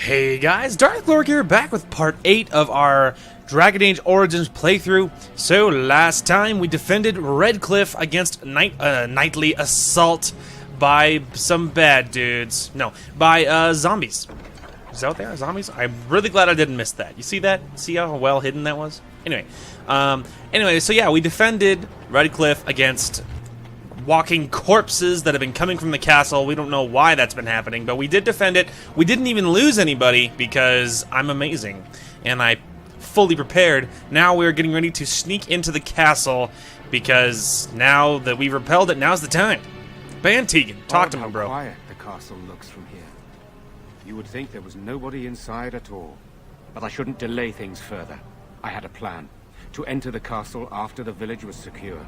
Hey guys, Dark Lord here, back with part 8 of our Dragon Age Origins playthrough. So last time we defended Redcliffe against nightly assault by some bad dudes. No, by zombies. Is that what they are? Zombies? I'm really glad I didn't miss that. You see that? See how well hidden that was? Anyway, so yeah, we defended Redcliffe against walking corpses that have been coming from the castle. We don't know why that's been happening, but we did defend it. We didn't even lose anybody because I'm amazing and I fully prepared. Now we're getting ready to sneak into the castle because now that we've repelled it, now's the time. Ban Tegan, talk to me, bro. How quiet the castle looks from here. You would think there was nobody inside at all. But I shouldn't delay things further. I had a plan. To enter the castle after the village was secure.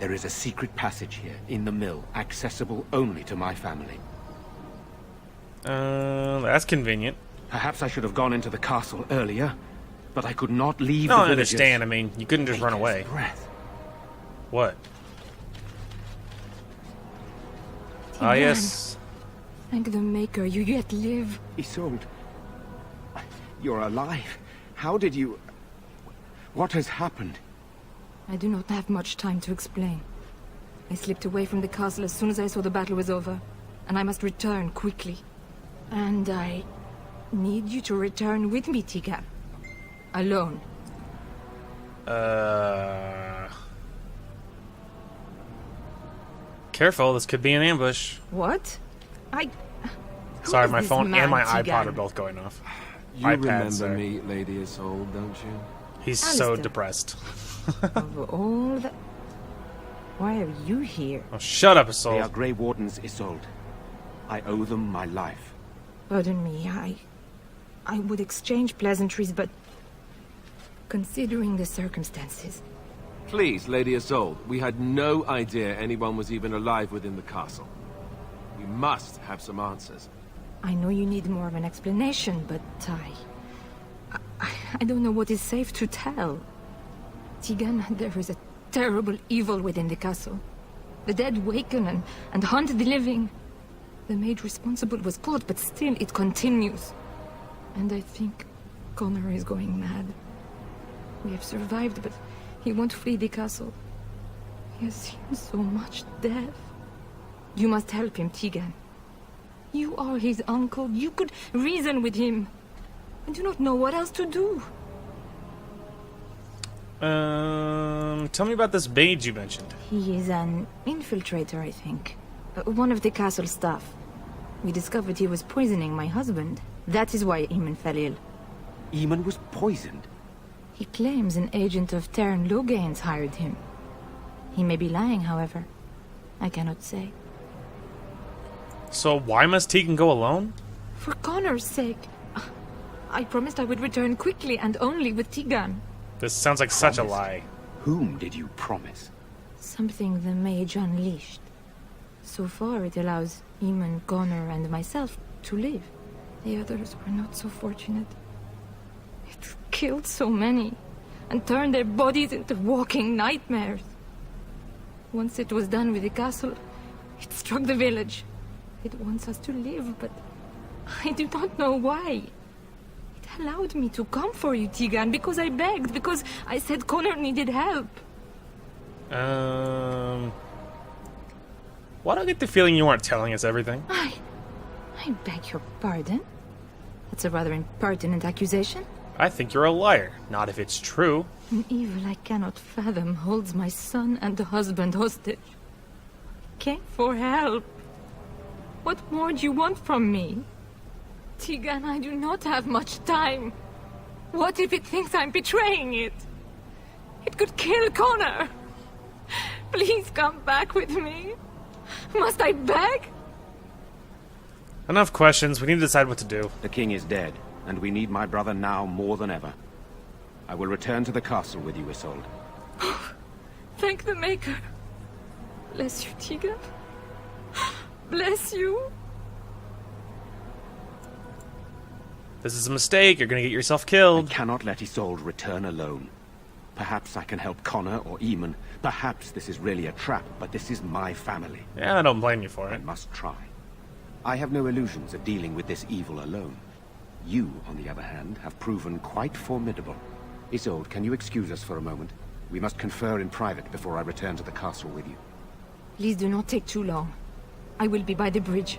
There is a secret passage here, in the mill, accessible only to my family. That's convenient. Perhaps I should have gone into the castle earlier, but I could not leave No, the I villagers. understand. I mean, you couldn't just run away. Breath. What? Ah, yes. Thank the Maker, you yet live. Isolde, you're alive. How did you... What has happened? I do not have much time to explain. I slipped away from the castle as soon as I saw the battle was over, and I must return quickly. And I need you to return with me, Tika. Alone. Careful, this could be an ambush. What? Sorry, is my this phone man, and my Tegan? iPod are both going off. You iPad, remember sorry. me, Lady Isolde, don't you? He's so Alistair. depressed. Of all the... Why are you here? Oh, shut up, They are Isolde. Grey Wardens, Isolde. I owe them my life. Pardon me, I would exchange pleasantries, but... Considering the circumstances... Please, Lady Isolde, we had no idea anyone was even alive within the castle. We must have some answers. I know you need more of an explanation, but I don't know what is safe to tell. Tegan, there is a terrible evil within the castle. The dead waken and hunt the living. The maid responsible was caught, but still it continues. And I think Connor is going mad. We have survived, but he won't flee the castle. He has seen so much death. You must help him, Tegan. You are his uncle. You could reason with him. I do not know what else to do. Tell me about this mage you mentioned. He is an infiltrator, I think. One of the castle staff. We discovered he was poisoning my husband. That is why Eamon fell ill. Eamon was poisoned. He claims an agent of Terran Logain's hired him. He may be lying, however. I cannot say. So why must Tegan go alone? For Connor's sake. I promised I would return quickly and only with Tegan. This sounds like such a Promised? lie. Whom did you promise? Something the mage unleashed. So far it allows Eamon, Connor and myself to live. The others were not so fortunate. It killed so many and turned their bodies into walking nightmares. Once it was done with the castle, it struck the village. It wants us to live, but I do not know why. It allowed me to come for you, Tegan, because I begged, because I said Connor needed help. Why do I get the feeling you weren't telling us everything? I beg your pardon? That's a rather impertinent accusation. I think you're a liar. Not if it's true. An evil I cannot fathom holds my son and the husband hostage. Came for help. What more do you want from me? Tegan, I do not have much time. What if it thinks I'm betraying it? It could kill Connor. Please come back with me. Must I beg? Enough questions. We need to decide what to do. The king is dead, and we need my brother now more than ever. I will return to the castle with you, Isolde. Thank the Maker. Bless you, Tegan. Bless you. This is a mistake. You're gonna get yourself I killed. cannot let Isolde return alone. Perhaps I can help Connor or Eamon. Perhaps this is really a trap, but this is my family. Yeah, I don't blame you for I it. must try. I have no illusions of dealing with this evil alone. You, on the other hand, have proven quite formidable. Isolde, can you excuse us for a moment? We must confer in private before I return to the castle with you. Please do not take too long. I will be by the bridge.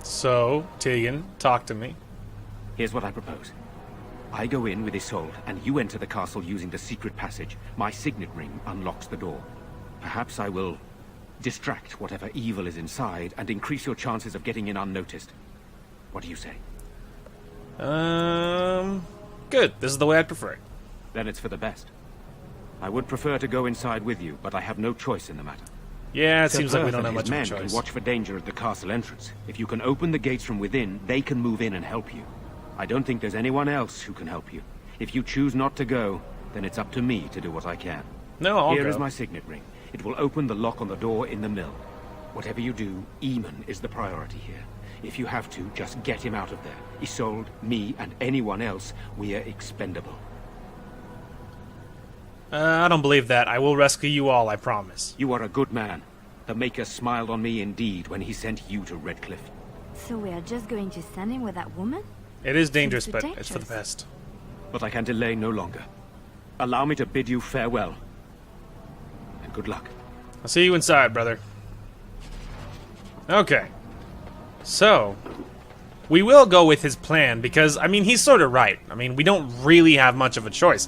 So, Tegan, talk to me. Here's what I propose. I go in with Isolde, and you enter the castle using the secret passage. My signet ring unlocks the door. Perhaps I will distract whatever evil is inside and increase your chances of getting in unnoticed. What do you say? Good. This is the way I prefer it. Then it's for the best. I would prefer to go inside with you, but I have no choice in the matter. Yeah, it Sir seems like we Perth don't and have his much of a men choice. can watch for danger at the castle entrance. If you can open the gates from within, they can move in and help you. I don't think there's anyone else who can help you. If you choose not to go, then it's up to me to do what I can. No, I'll Here go. is my signet ring. It will open the lock on the door in the mill. Whatever you do, Eamon is the priority here. If you have to, just get him out of there. Isolde, me, and anyone else, we are expendable. I don't believe that. I will rescue you all, I promise. You are a good man. The Maker smiled on me indeed when he sent you to Redcliffe. So we are just going to send him with that woman? It is dangerous, Seems but dangerous. it's for the best. But I can delay no longer. Allow me to bid you farewell. And good luck. I'll see you inside, brother. Okay. So, we will go with his plan because, I mean, he's sort of right. I mean, we don't really have much of a choice.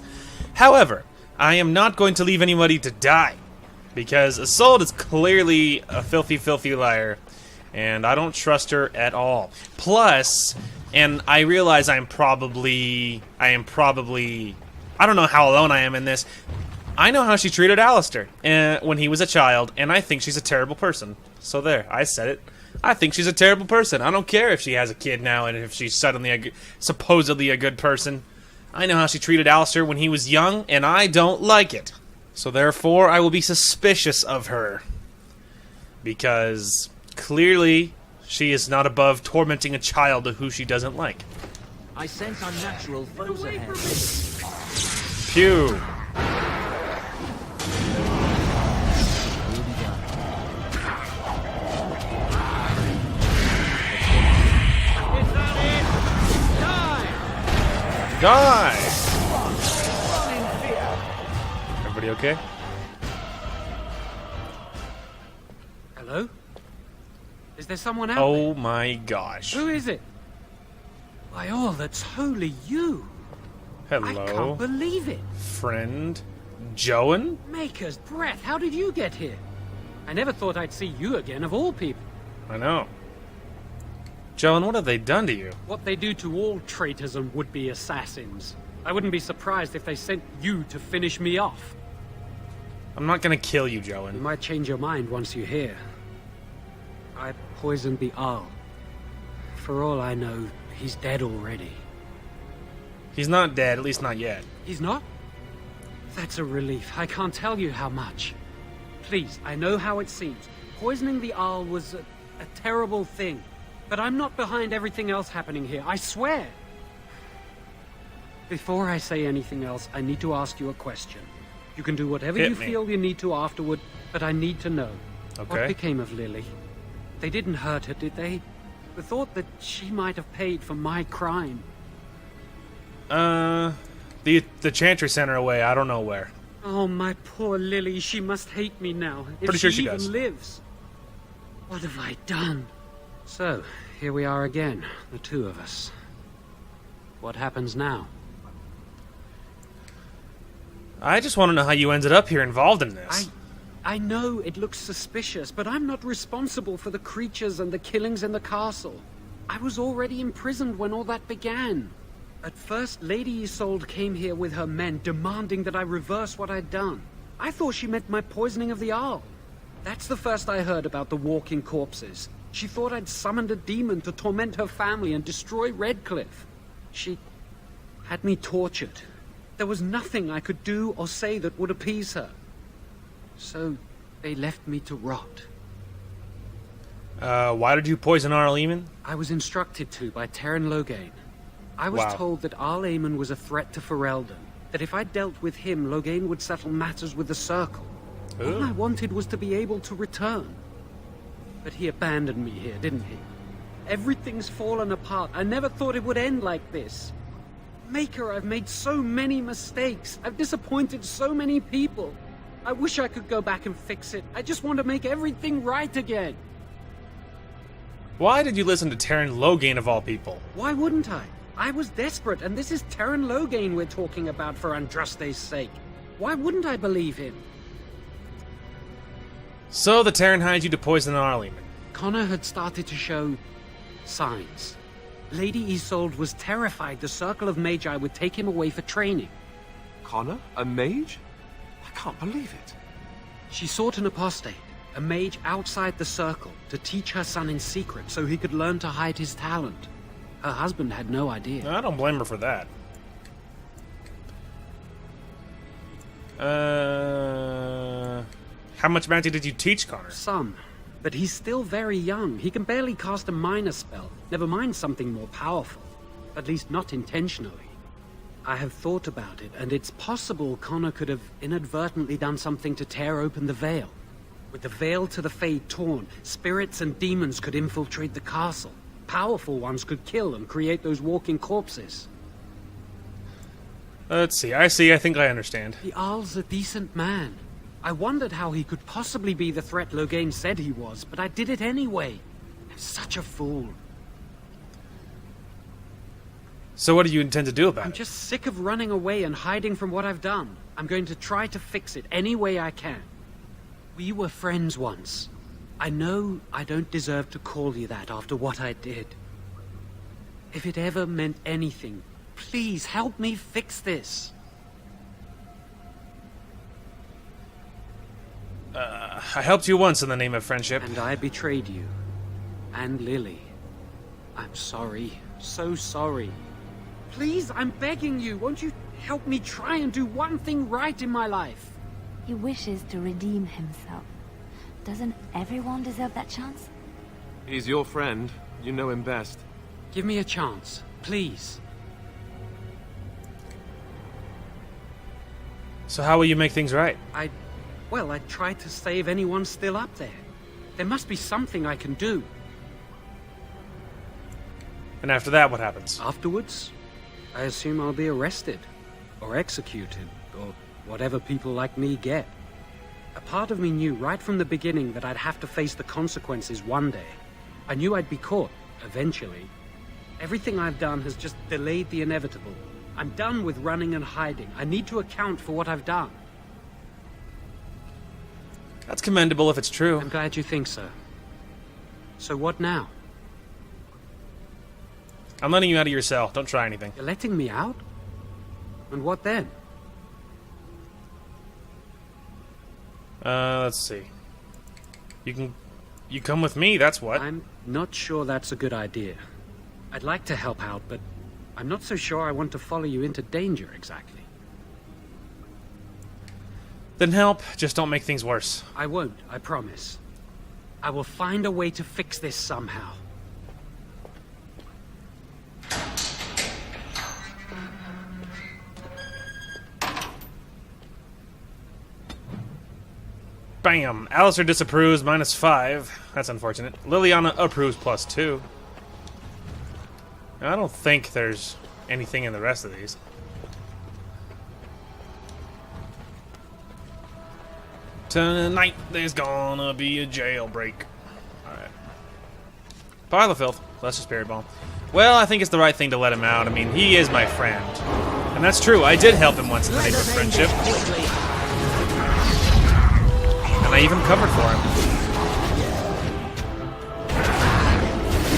However, I am not going to leave anybody to die because Isolde is clearly a filthy, filthy liar, and I don't trust her at all. Plus, and I realize I am probably, I don't know how alone I am in this. I know how she treated Alistair when he was a child, and I think she's a terrible person. So there, I said it. I think she's a terrible person. I don't care if she has a kid now and if she's suddenly supposedly a good person. I know how she treated Alistair when he was young, and I don't like it. So therefore, I will be suspicious of her. Because clearly, she is not above tormenting a child who she doesn't like. I sense unnatural foes ahead. Pew. Die! Everybody okay? Hello? Is there someone out Oh my gosh. there? Who is it? By all that's holy, you! I Hello, can't believe it! friend Joan? Maker's breath, how did you get here? I never thought I'd see you again, of all people. I know. Joan, what have they done to you? What they do to all traitors and would-be assassins. I wouldn't be surprised if they sent you to finish me off. I'm not gonna kill you, You Joan. might change your mind once you hear. I poisoned the Arl. For all I know, he's dead already. He's not dead, at least not yet. He's not? That's a relief. I can't tell you how much. Please, I know how it seems. Poisoning the Arl was a terrible thing. But I'm not behind everything else happening here, I swear. Before I say anything else, I need to ask you a question. You can do whatever Hit you me. feel you need to afterward, but I need to know. Okay. What became of Lily? They didn't hurt her, did they? The thought that she might have paid for my crime. The Chantry sent her away, I don't know where. Oh, my poor Lily, she must hate me now. If Pretty sure she even does. lives. What have I done? So, here we are again, the two of us. What happens now? I just want to know how you ended up here involved in this. I know it looks suspicious, but I'm not responsible for the creatures and the killings in the castle. I was already imprisoned when all that began. At first, Lady Isolde came here with her men, demanding that I reverse what I'd done. I thought she meant my poisoning of the Arl. That's the first I heard about the walking corpses. She thought I'd summoned a demon to torment her family and destroy Redcliffe. She had me tortured. There was nothing I could do or say that would appease her. So, they left me to rot. Why did you poison Arl Eamon? I was instructed to by Terran Loghain. I was Wow. told that Arl Eamon was a threat to Ferelden, that if I dealt with him, Loghain would settle matters with the Circle. All Ooh. I wanted was to be able to return. But he abandoned me here, didn't he? Everything's fallen apart. I never thought it would end like this. Maker, I've made so many mistakes. I've disappointed so many people. I wish I could go back and fix it. I just want to make everything right again. Why did you listen to Terran Logain of all people? Why wouldn't I? I was desperate, and this is Terran Logain we're talking about for Andraste's sake. Why wouldn't I believe him? So the Terran hired you to poison Arlene. Connor had started to show signs. Lady Isolde was terrified the Circle of Magi would take him away for training. Connor? A mage? I can't believe it. She sought an apostate, a mage outside the Circle, to teach her son in secret so he could learn to hide his talent. Her husband had no idea. I don't blame her for that. How much magic did you teach Connor? Some. But he's still very young. He can barely cast a minor spell, never mind something more powerful. At least not intentionally. I have thought about it, and it's possible Connor could have inadvertently done something to tear open the veil. With the veil to the Fade torn, spirits and demons could infiltrate the castle. Powerful ones could kill and create those walking corpses. Let's see. I think I understand. The Arl's a decent man. I wondered how he could possibly be the threat Logain said he was, but I did it anyway. I'm such a fool. So what do you intend to do about I'm it? just sick of running away and hiding from what I've done. I'm going to try to fix it any way I can. We were friends once. I know I don't deserve to call you that after what I did. If it ever meant anything, please help me fix this. I helped you once in the name of friendship. And I betrayed you. And Lily. I'm sorry. So sorry. Please, I'm begging you. Won't you help me try and do one thing right in my life? He wishes to redeem himself. Doesn't everyone deserve that chance? He's your friend. You know him best. Give me a chance. Please. So how will you make things right? Well, I tried to save anyone still up there. There must be something I can do. And after that, what happens? Afterwards, I assume I'll be arrested, or executed, or whatever people like me get. A part of me knew right from the beginning that I'd have to face the consequences one day. I knew I'd be caught, eventually. Everything I've done has just delayed the inevitable. I'm done with running and hiding. I need to account for what I've done. That's commendable if it's true. I'm glad you think so. So what now? I'm letting you out of your cell. Don't try anything. You're letting me out? And what then? Let's see. You come with me, that's what. I'm not sure that's a good idea. I'd like to help out, but I'm not so sure I want to follow you into danger exactly. Then help, just don't make things worse. I won't, I promise. I will find a way to fix this somehow. Bam! Alistair disapproves, -5. That's unfortunate. Liliana approves, +2. I don't think there's anything in the rest of these. Tonight there's gonna be a jailbreak. Alright. Pile of filth. That's a spirit bomb. Well, I think it's the right thing to let him out. I mean, he is my friend. And that's true. I did help him once in the name of friendship. And I even covered for him.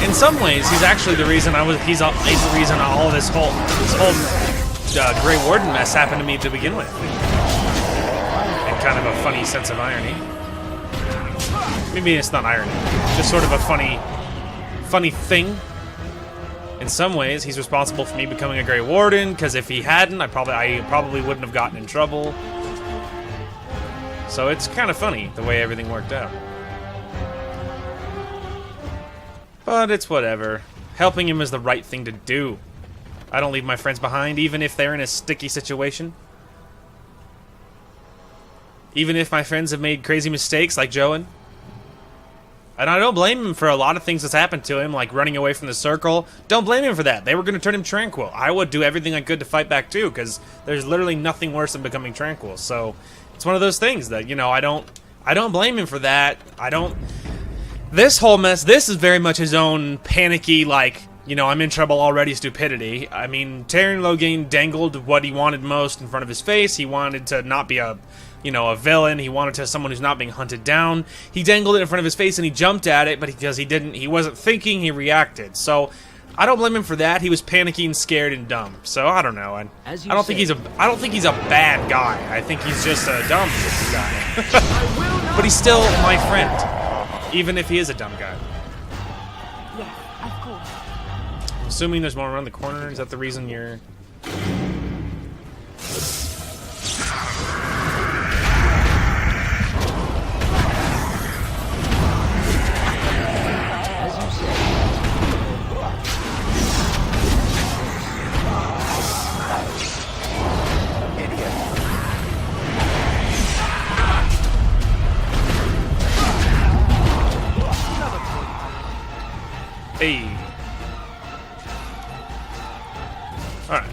In some ways, he's actually the reason he's the reason all this whole Grey Warden mess happened to me to begin with. And kind of a funny sense of irony. Maybe it's not irony, just sort of a funny thing. In some ways, he's responsible for me becoming a Grey Warden, because if he hadn't, I probably wouldn't have gotten in trouble. So it's kind of funny the way everything worked out. But it's whatever. Helping him is the right thing to do. I don't leave my friends behind, even if they're in a sticky situation. Even if my friends have made crazy mistakes, like Joan. And I don't blame him for a lot of things that's happened to him, like running away from the circle. Don't blame him for that. They were going to turn him tranquil. I would do everything I could to fight back too, because there's literally nothing worse than becoming tranquil. So it's one of those things that, you know, I don't blame him for that. This whole mess, this is very much his own panicky, like, you know, I'm in trouble already stupidity. I mean, Tyrion Loghain dangled what he wanted most in front of his face. He wanted to not be a, you know, a villain. He wanted to someone who's not being hunted down. He dangled it in front of his face and he jumped at it, but because he wasn't thinking, he reacted. So I don't blame him for that. He was panicky and scared and dumb. So I don't know. I don't think he's a bad guy. I think he's just a dumb guy. But he's still my friend, even if he is a dumb guy. Yes, of course. I'm assuming there's more around the corner. Is that the reason you're... Hey. Alright.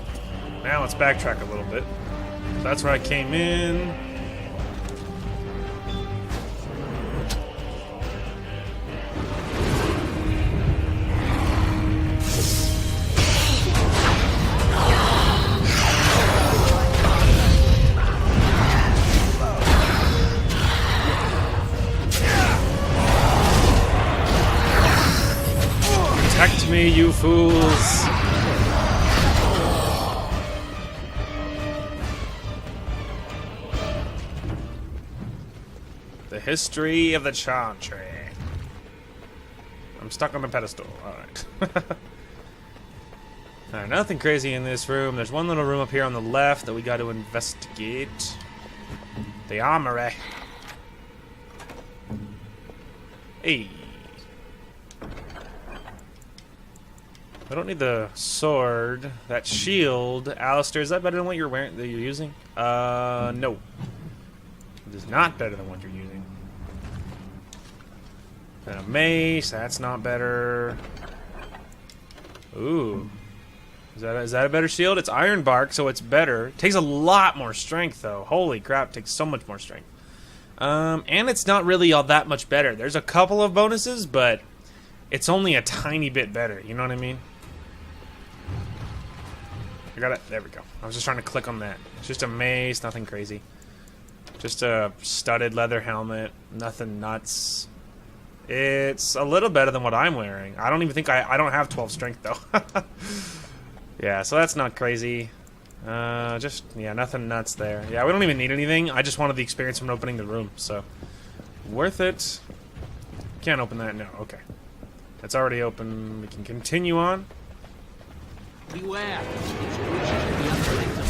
Now let's backtrack a little bit. So that's where I came in. Protect me, you fools! The history of the Chantry. I'm stuck on the pedestal. Alright. Alright, nothing crazy in this room. There's one little room up here on the left that we got to investigate. The armory. Hey. I don't need the sword. That shield, Alistair, is that better than what you're wearing? That you're using? No. It is not better than what you're using. Then a mace. That's not better. Ooh, is that a better shield? It's iron bark, so it's better. It takes a lot more strength, though. Holy crap! It takes so much more strength. And it's not really all that much better. There's a couple of bonuses, but it's only a tiny bit better. You know what I mean? I got it. There we go. I was just trying to click on that. It's just a mace, nothing crazy. Just a studded leather helmet, nothing nuts. It's a little better than what I'm wearing. I don't even think I don't have 12 strength though. Yeah, so that's not crazy. Yeah, nothing nuts there. Yeah, we don't even need anything. I just wanted the experience from opening the room, so worth it. Can't open that. No, okay. That's already open. We can continue on. Beware. These creatures can be unpredictable.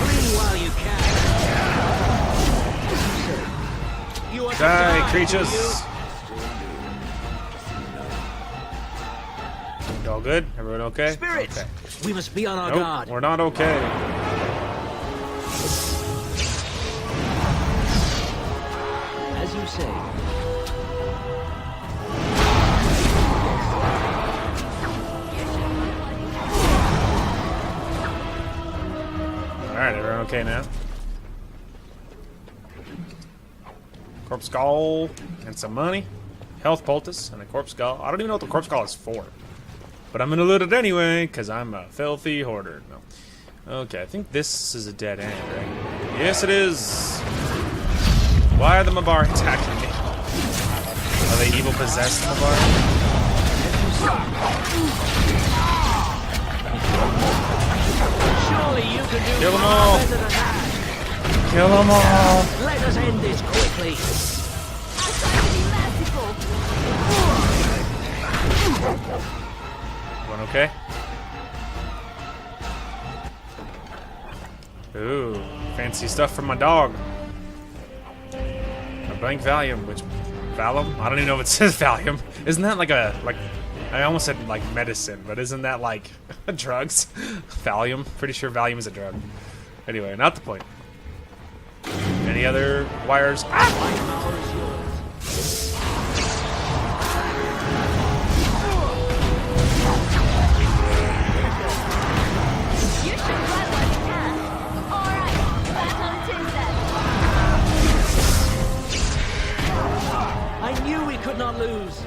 Flee while you can. You are Die, creatures! All good? Everyone okay? Spirits! Okay. We must be on our Nope, guard. we're not okay. As you say. Alright, everyone okay now? Corpse skull and some money. Health poultice and a corpse skull. I don't even know what the corpse skull is for. But I'm gonna loot it anyway, because I'm a filthy hoarder. No. Okay, I think this is a dead end, right? Yes, it is. Why are the Mabar attacking me? Are they evil possessed Mabar? Surely you can do Kill them far all. better than that. Kill them all! Let us end this quickly. Everyone okay? Ooh, fancy stuff from my dog. A blank volume, which Valium? I don't even know if it says Valium. Isn't that like a, I almost said like medicine, but isn't that like drugs? Valium? Pretty sure Valium is a drug. Anyway, not the point. Any other wires? You should run while you can. Alright, back on Tinsdale. I knew we could not lose.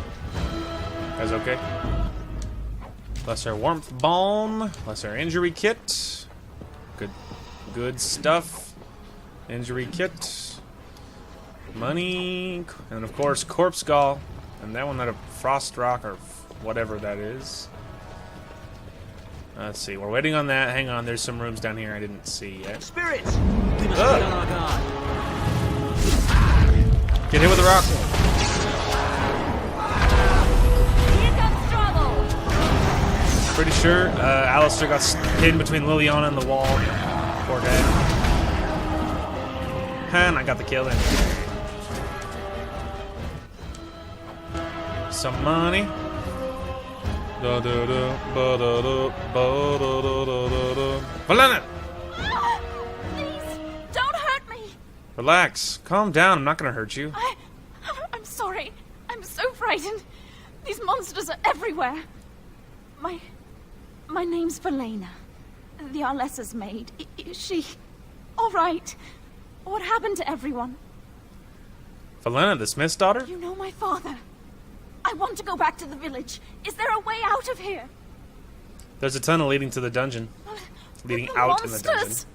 Guys, okay? Lesser warmth balm, lesser injury kit. Good stuff. Injury kit. Money, and of course corpse skull. And that one had a frost rock or whatever that is. Let's see, we're waiting on that. Hang on, there's some rooms down here I didn't see yet. Spirits! We must be on our guard. Get hit with a rock. Here comes trouble. Pretty sure Alistair got hidden between Liliana and the wall. Poor guy. And I got the kill in. Some money. Valena! Please, don't hurt me. Relax. Calm down. I'm not gonna hurt you. I'm sorry. I'm so frightened. These monsters are everywhere. My name's Valena. The Arlessa's maid. Is she all right? What happened to everyone? Valena, the Smith's daughter? You know my father. I want to go back to the village. Is there a way out of here? There's a tunnel leading to the dungeon. Leading The out in the dungeon. monsters!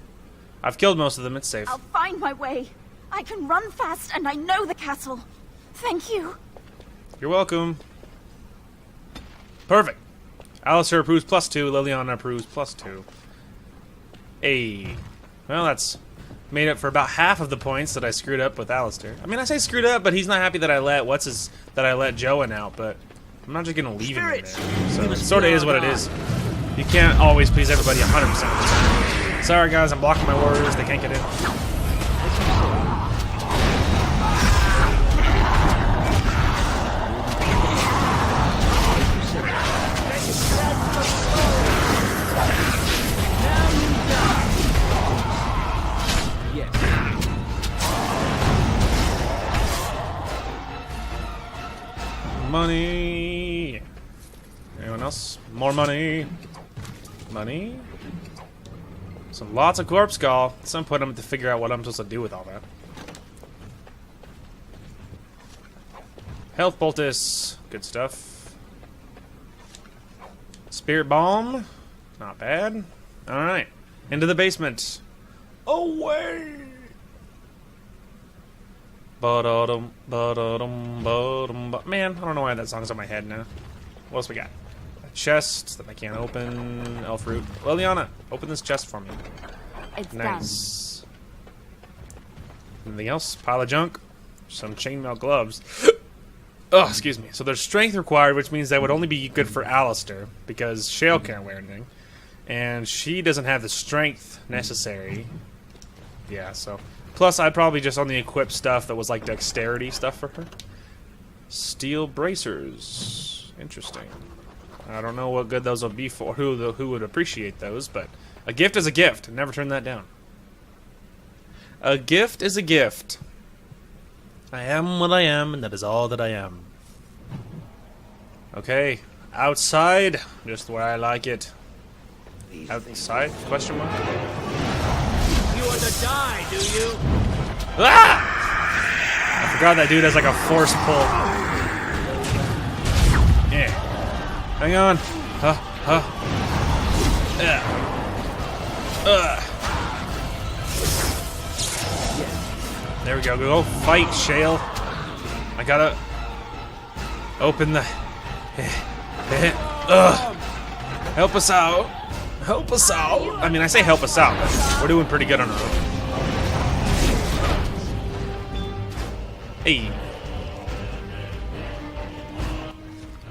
I've killed most of them. It's safe. I'll find my way. I can run fast and I know the castle. Thank you. You're welcome. Perfect. Alistair approves +2. Liliana approves +2. Hey. Well, that's made up for about half of the points that I screwed up with Alistair. I mean, I say screwed up, but he's not happy that I let Joan out, but I'm not just gonna leave him in there. So it sort of is what it is. You can't always please everybody 100% of the time. Sorry guys, I'm blocking my warriors, they can't get in. Money. Anyone else? More money. Money. So lots of corpse skull. At some point I'm going to figure out what I'm supposed to do with all that. Health poultice. Good stuff. Spirit bomb. Not bad. Alright. Into the basement. Away! Man, I don't know why that song's on my head now. What else we got? A chest that I can't open. Elf root. Liliana, open this chest for me. It's Nice. Anything else? Pile of junk. Some chainmail gloves. Oh, excuse me. So there's strength required, which means that would only be good for Alistair, because Shale can't wear anything. And she doesn't have the strength necessary. Yeah, so... Plus, I'd probably just only equip stuff that was like dexterity stuff for her. Steel bracers. Interesting. I don't know what good those will be for, who would appreciate those, but a gift is a gift. Never turn that down. A gift is a gift. I am what I am, and that is all that I am. Okay, outside, just where I like it. Outside? Question mark? You want to die, do you? Ah! I forgot that dude has like a force pull. Yeah. Hang on. There we go. Go fight, Shale. I gotta open the. Help us out. Help us out. I mean, I say help us out, but we're doing pretty good on our own. Hey.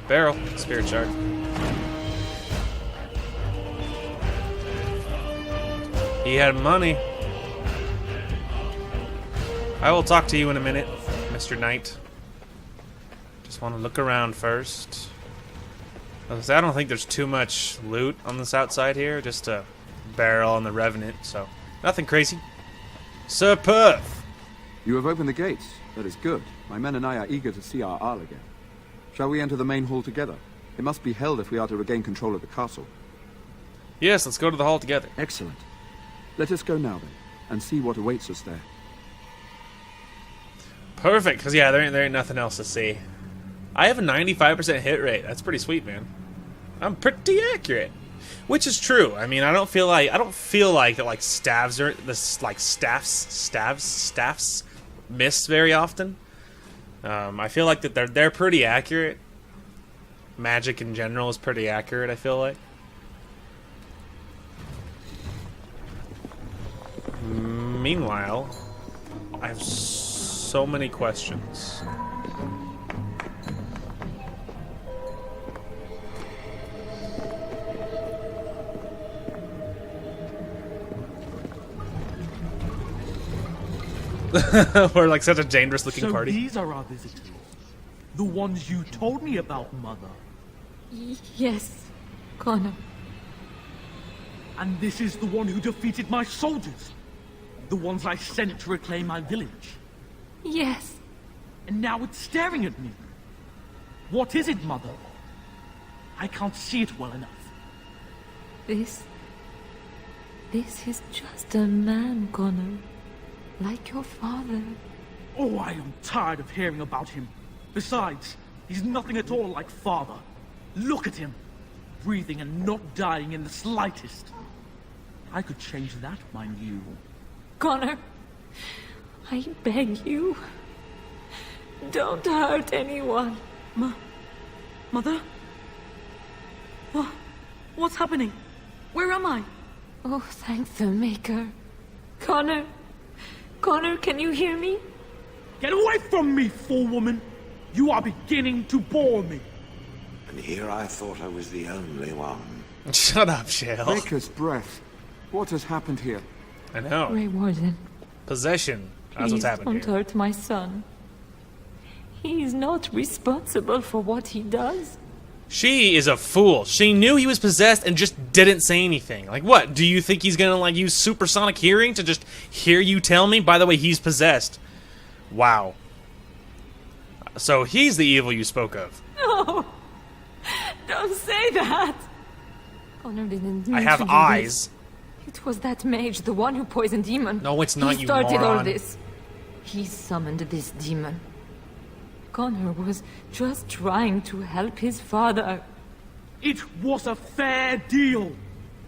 Barrel. Spirit shard. He had money. I will talk to you in a minute, Mr. Knight. Just want to look around first. I don't think there's too much loot on this outside here. Just a barrel and the Revenant, so nothing crazy. Sir Perth! You have opened the gates. That is good. My men and I are eager to see our Arl again. Shall we enter the main hall together? It must be held if we are to regain control of the castle. Yes, let's go to the hall together. Excellent. Let us go now, then, and see what awaits us there. Perfect, because yeah, there ain't nothing else to see. I have a 95% hit rate. That's pretty sweet, man. I'm pretty accurate, which is true. I mean, I don't feel like that like staffs miss very often. I feel like that they're pretty accurate. Magic in general is pretty accurate, I feel like. Meanwhile, I have so many questions. We're like such a dangerous looking So party. these are our visitors. The ones you told me about, Mother. Yes, Connor. And this is the one who defeated my soldiers. The ones I sent to reclaim my village. Yes. And now it's staring at me. What is it, Mother? I can't see it well enough. This is just a man, Connor. Like your father. Oh, I am tired of hearing about him. Besides, he's nothing at all like Father. Look at him. Breathing and not dying in the slightest. I could change that, mind you. Connor, I beg you. Don't hurt anyone. Mother? What's happening? Where am I? Oh, thank the Maker. Connor, can you hear me? Get away from me, fool woman! You are beginning to bore me. And here I thought I was the only one. Shut up, Shale. Baker's breath. What has happened here? I know. Grey Warden, Possession. That's please what's happened don't here. hurt my son. He is not responsible for what he does. She is a fool. She knew he was possessed and just didn't say anything. Like, what? Do you think he's gonna, like, use supersonic hearing to just hear you tell me? By the way, he's possessed. Wow. So he's the evil you spoke of. No! Don't say that! Connor didn't mean I have to do eyes. this. It was that mage, the one who poisoned Demon. No, it's not, he you started all moron. this. He summoned this demon. Connor was just trying to help his father. It was a fair deal.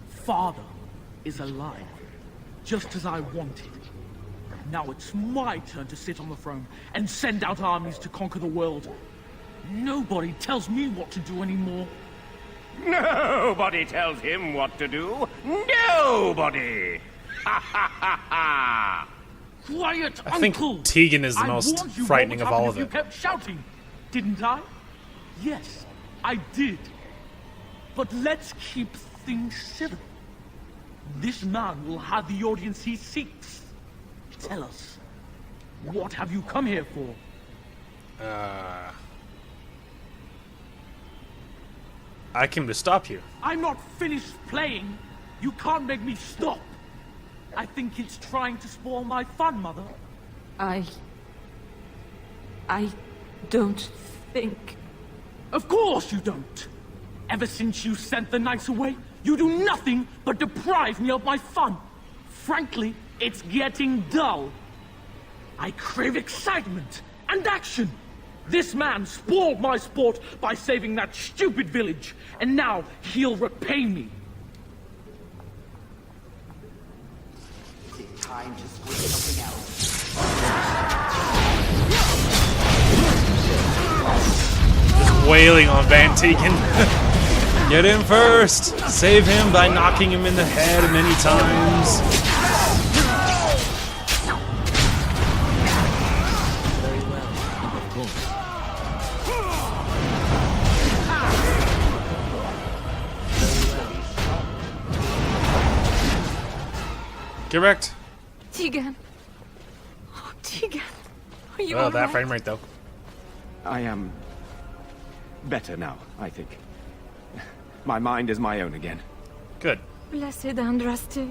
Father is alive, just as I wanted. Now it's my turn to sit on the throne and send out armies to conquer the world. Nobody tells me what to do anymore. Nobody tells him what to do. Nobody! Ha ha ha ha! Quiet, I think Uncle! Tegan is the I most warned you frightening what of would all happen of if them. You kept shouting, didn't I? Yes, I did. But let's keep things civil. This man will have the audience he seeks. Tell us, what have you come here for? I came to stop you. I'm not finished playing. You can't make me stop. I think it's trying to spoil my fun, Mother. I don't think... Of course you don't. Ever since you sent the knights away, you do nothing but deprive me of my fun. Frankly, it's getting dull. I crave excitement and action. This man spoiled my sport by saving that stupid village, and now he'll repay me. Is it time to switch something else? Just wailing on Van Tegan. Get him first. Save him by knocking him in the head many times. Very well, of course. Get wrecked. Tegan. Oh, Tegan. Are you Oh, all that right? frame rate though. I am better now, I think. My mind is my own again. Good. Blessed Andraste.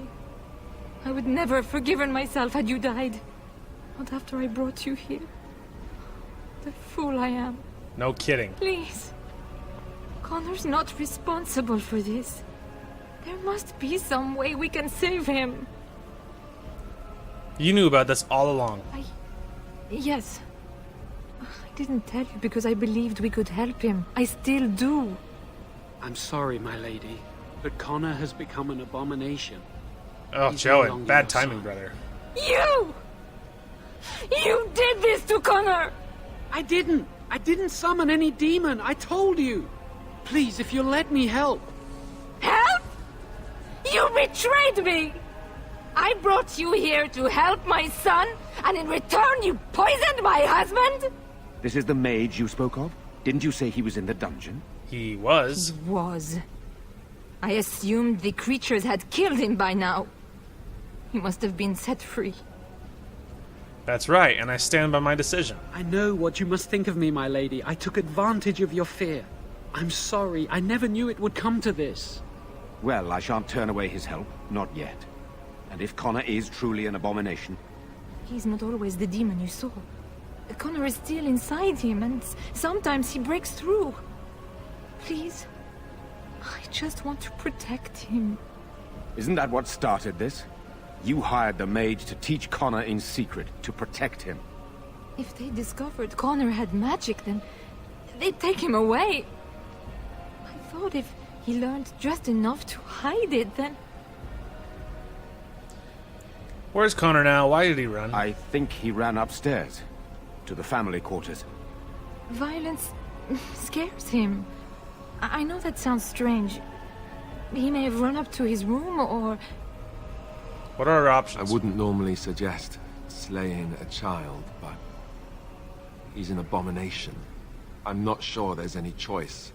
I would never have forgiven myself had you died. Not after I brought you here. The fool I am. No kidding. Please. Connor's not responsible for this. There must be some way we can save him. You knew about this all along. Yes. I didn't tell you because I believed we could help him. I still do. I'm sorry, my lady, but Connor has become an abomination. Oh, He's no Joey. longer Bad your timing, son. brother. You! You did this to Connor! I didn't! I didn't summon any demon, I told you! Please, if you'll let me help. Help? You betrayed me! I brought you here to help my son, and in return you poisoned my husband? This is the mage you spoke of? Didn't you say he was in the dungeon? He was. He was. I assumed the creatures had killed him by now. He must have been set free. That's right, and I stand by my decision. I know what you must think of me, my lady. I took advantage of your fear. I'm sorry, I never knew it would come to this. Well, I shan't turn away his help. Not yet. And if Connor is truly an abomination... He's not always the demon you saw. Connor is still inside him, and sometimes he breaks through. Please, I just want to protect him. Isn't that what started this? You hired the mage to teach Connor in secret, to protect him. If they discovered Connor had magic, then they'd take him away. I thought if he learned just enough to hide it, then... Where's Connor now? Why did he run? I think he ran upstairs, to the family quarters. Violence scares him. I know that sounds strange. He may have run up to his room, or... What are our options? I wouldn't normally suggest slaying a child, but he's an abomination. I'm not sure there's any choice.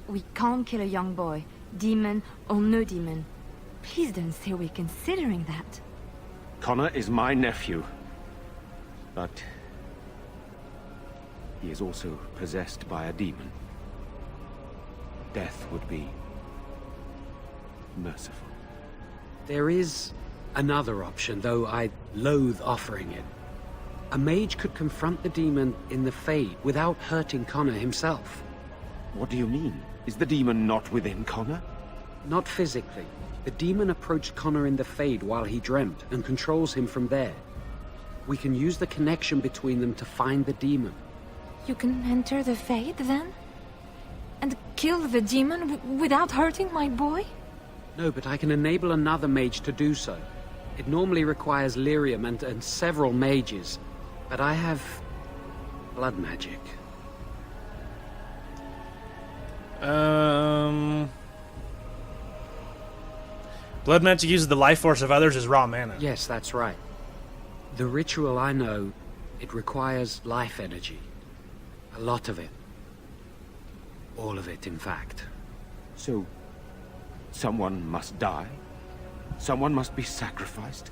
We can't kill a young boy, demon or no demon. Please don't say we're considering that. Connor is my nephew. But... he is also possessed by a demon. Death would be... merciful. There is another option, though I loathe offering it. A mage could confront the demon in the Fade without hurting Connor himself. What do you mean? Is the demon not within Connor? Not physically. The demon approached Connor in the Fade while he dreamt, and controls him from there. We can use the connection between them to find the demon. You can enter the Fade, then? And kill the demon without hurting my boy? No, but I can enable another mage to do so. It normally requires lyrium and several mages, but I have... blood magic. Blood magic uses the life force of others as raw mana. Yes, that's right. The ritual I know, it requires life energy. A lot of it. All of it, in fact. So, someone must die? Someone must be sacrificed?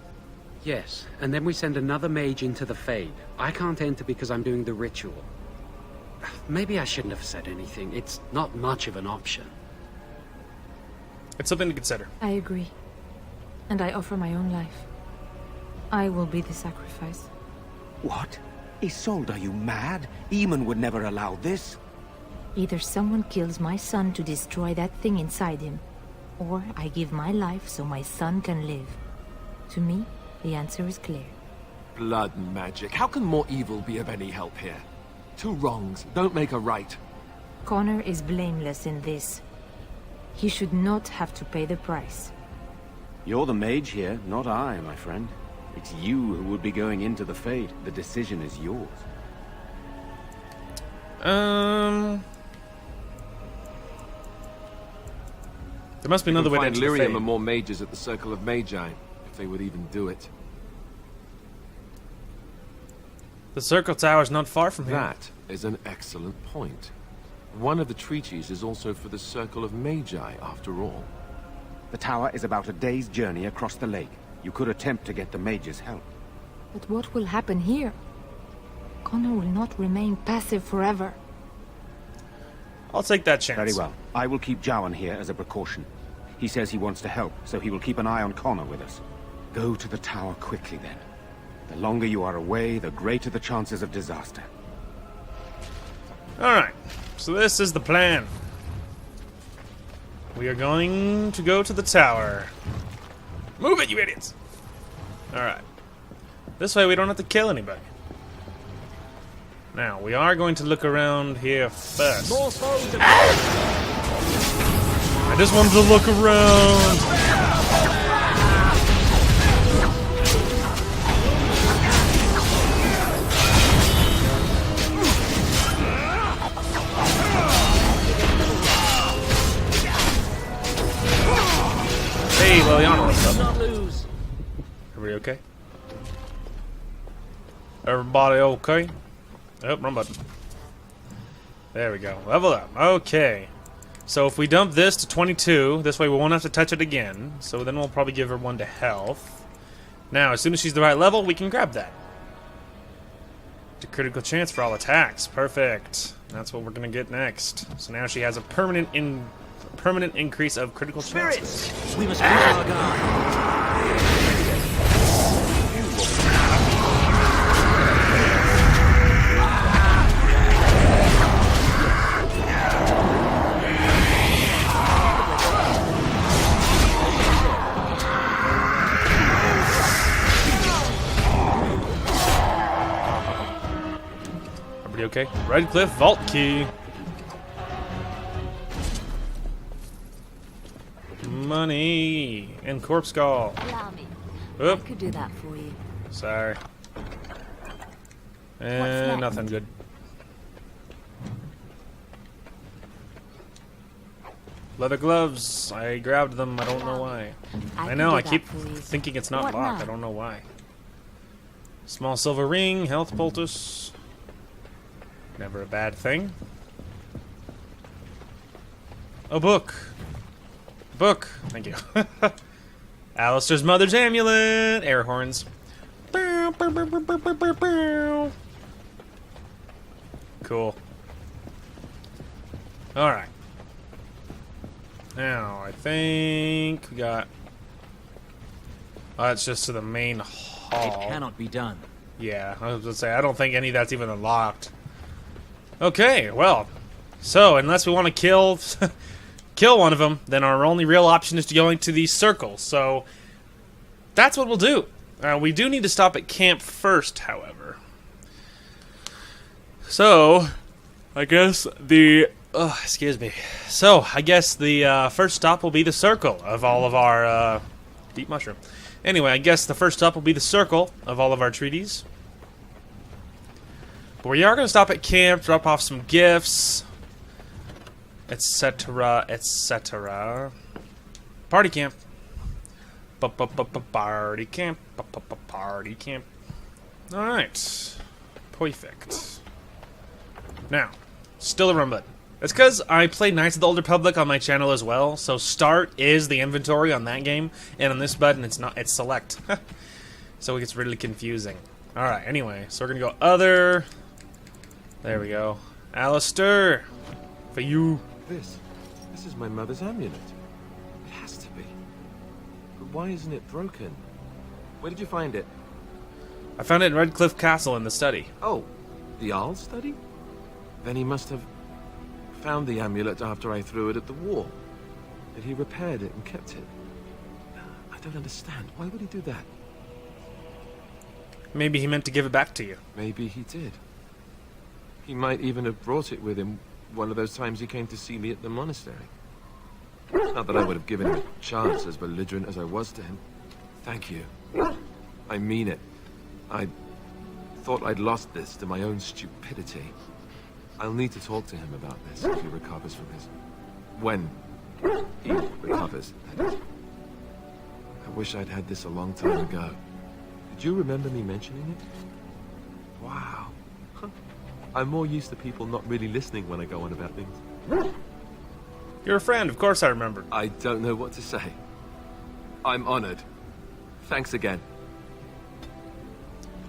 Yes, and then we send another mage into the Fade. I can't enter because I'm doing the ritual. Maybe I shouldn't have said anything. It's not much of an option. It's something to consider. I agree. And I offer my own life. I will be the sacrifice. What? Isolde, are you mad? Eamon would never allow this. Either someone kills my son to destroy that thing inside him, or I give my life so my son can live. To me, the answer is clear. Blood magic. How can more evil be of any help here? Two wrongs don't make a right. Connor is blameless in this. He should not have to pay the price. You're the mage here, not I, my friend. It's you who would be going into the Fade. The decision is yours. There must be another way to find enter the lyrium Fade. and more mages at the Circle of Magi, if they would even do it. The Circle Tower is not far from here. That is an excellent point. One of the treaties is also for the Circle of Magi, after all. The tower is about a day's journey across the lake. You could attempt to get the mage's help. But what will happen here? Connor will not remain passive forever. I'll take that chance. Very well. I will keep Jowan here as a precaution. He says he wants to help, so he will keep an eye on Connor with us. Go to the tower quickly, then. The longer you are away, the greater the chances of disaster. Alright, so this is the plan. We are going to go to the tower. Move it, you idiots! Alright. This way we don't have to kill anybody. Now, we are going to look around here first. I just wanted to look around. Hey, Liliana, what's up? Everybody okay? Everybody okay? Oh, wrong button. There we go. Level up. Okay. So if we dump this to 22, this way we won't have to touch it again. So then we'll probably give her 1 to health. Now, as soon as she's the right level, we can grab that. A critical chance for all attacks. Perfect. That's what we're gonna get next. So now she has a permanent increase of critical chances. We must keep our guard. Okay, Redcliffe vault key. Money and corpse skull. Allow me. I Oop, could do that for you. sorry. next? Nothing good. Leather gloves. I grabbed them. I don't know why. I could know. do I that keep for you. thinking it's not What locked. now? I don't know why. Small silver ring. Health poultice. Never a bad thing. A book. Book. Thank you. Alistair's mother's amulet. Air horns. Bow, bow, bow, bow, bow, bow, bow, bow. Cool. Alright. Now, I think we got... Oh, it's just to the main hall. It cannot be done. Yeah, I was gonna say, I don't think any of that's even unlocked. Okay, well, so unless we want to kill kill one of them, then our only real option is to go into the circle. So that's what we'll do. We do need to stop at camp first, however. So I guess the excuse me. So I guess the first stop will be the circle of all of our deep mushroom. Anyway, I guess the first stop will be the circle of all of our treaties. But we are going to stop at camp, drop off some gifts, etc., etc. Party camp. Party camp. Party camp. Alright. Perfect. Now, still a run button. It's because I play Knights of the Old Republic on my channel as well, so start is the inventory on that game, and on this button it's not, it's select. So it gets really confusing. Alright, anyway, so we're going to go other... There we go. Alistair! For you. This is my mother's amulet. It has to be. But why isn't it broken? Where did you find it? I found it in Redcliffe Castle in the study. Oh, the Jarl's study? Then he must have found the amulet after I threw it at the wall. And he repaired it and kept it. I don't understand. Why would he do that? Maybe he meant to give it back to you. Maybe he did. He might even have brought it with him one of those times he came to see me at the monastery. Not that I would have given him a chance, as belligerent as I was to him. Thank you. I mean it. I thought I'd lost this to my own stupidity. I'll need to talk to him about this if he recovers from his... When he recovers, that is. I wish I'd had this a long time ago. Did you remember me mentioning it? Wow. I'm more used to people not really listening when I go on about things. You're a friend, of course I remembered. I don't know what to say. I'm honored. Thanks again.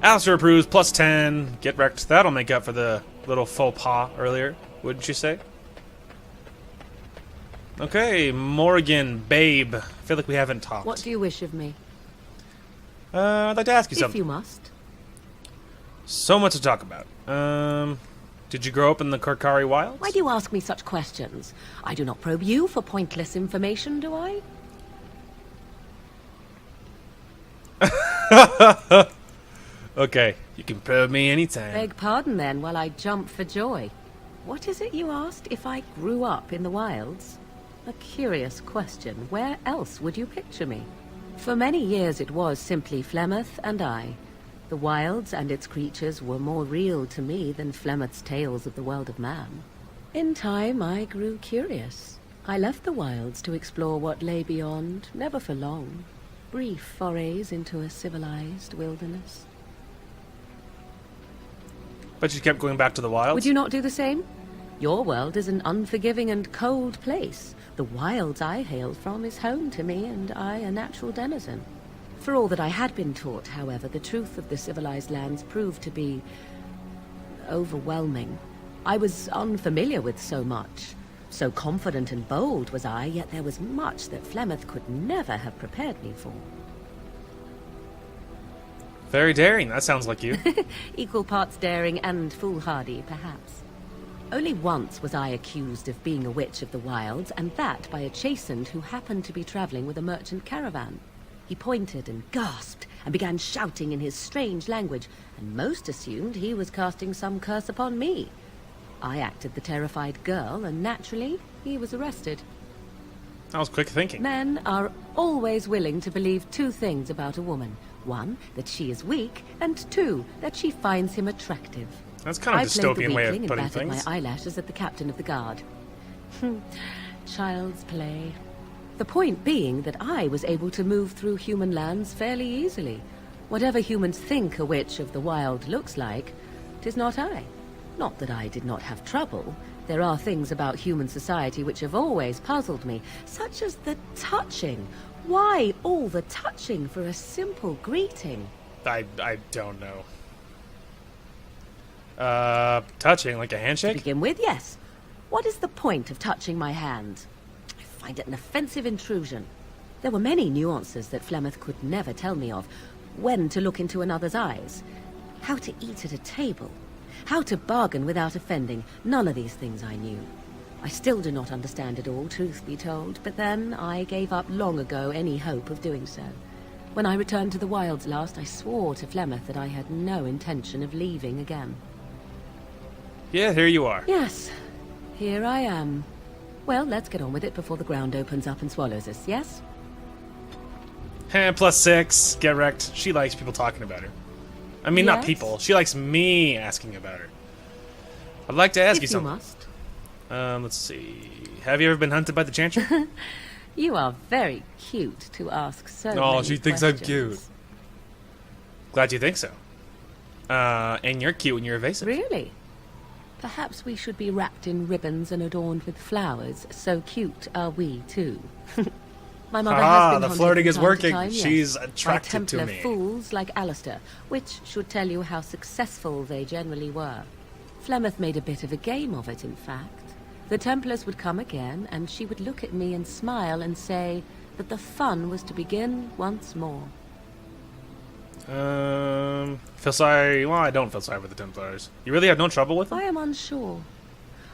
Alistair approves, plus 10. Get wrecked. That'll make up for the little faux pas earlier, wouldn't you say? Okay, Morgan, babe. I feel like we haven't talked. What do you wish of me? I'd like to ask you If something. you must. So much to talk about. Did you grow up in the Korkari Wilds? Why do you ask me such questions? I do not probe you for pointless information, do I? Okay, you can probe me anytime. Beg pardon then while I jump for joy. What is it you asked if I grew up in the wilds? A curious question. Where else would you picture me? For many years it was simply Flemeth and I. The wilds and its creatures were more real to me than Flemeth's tales of the world of man. In time I grew curious. I left the wilds to explore what lay beyond, never for long. Brief forays into a civilized wilderness. But you kept going back to the wilds? Would you not do the same? Your world is an unforgiving and cold place. The wilds I hail from is home to me, and I a natural denizen. For all that I had been taught, however, the truth of the civilized lands proved to be overwhelming. I was unfamiliar with so much. So confident and bold was I, yet there was much that Flemeth could never have prepared me for. Very daring, that sounds like you. Equal parts daring and foolhardy, perhaps. Only once was I accused of being a witch of the wilds, and that by a chastened who happened to be traveling with a merchant caravan. He pointed and gasped, and began shouting in his strange language, and most assumed he was casting some curse upon me. I acted the terrified girl, and naturally, he was arrested. That was quick thinking. Men are always willing to believe two things about a woman. One, that she is weak, and two, that she finds him attractive. That's kind of I played the dystopian way of weakling putting and batted things. my eyelashes at the captain of the guard. Child's play. The point being that I was able to move through human lands fairly easily. Whatever humans think a witch of the wild looks like, 'tis not I. Not that I did not have trouble. There are things about human society which have always puzzled me, such as the touching. Why all the touching for a simple greeting? I don't know. Touching, like a To handshake? begin with, yes. What is the point of touching my hand? I find it an offensive intrusion. There were many nuances that Flemeth could never tell me of. When to look into another's eyes. How to eat at a table. How to bargain without offending. None of these things I knew. I still do not understand it all, truth be told, but then I gave up long ago any hope of doing so. When I returned to the wilds last, I swore to Flemeth that I had no intention of leaving again. Yeah, here you are. Yes, here I am. Well, let's get on with it before the ground opens up and swallows us, yes? +6. Get wrecked. She likes people talking about her. I mean, not Yes? people. She likes me asking about her. I'd like to ask you If you something. must. Let's see. Have you ever been hunted by the Chantry? You are very cute to ask so Oh, many she thinks I'm questions. cute. Glad you think so. And you're cute when you're evasive. Really? Perhaps we should be wrapped in ribbons and adorned with flowers. So cute are we, too. My mother has been the haunted flirting from is time to working. time, yes, She's by attracted to Templar me. fools like Alistair, which should tell you how successful they generally were. Flemeth made a bit of a game of it, in fact. The Templars would come again, and she would look at me and smile and say that the fun was to begin once more. Feel sorry. Well, I don't feel sorry for the Templars. You really have no trouble with them? I am unsure.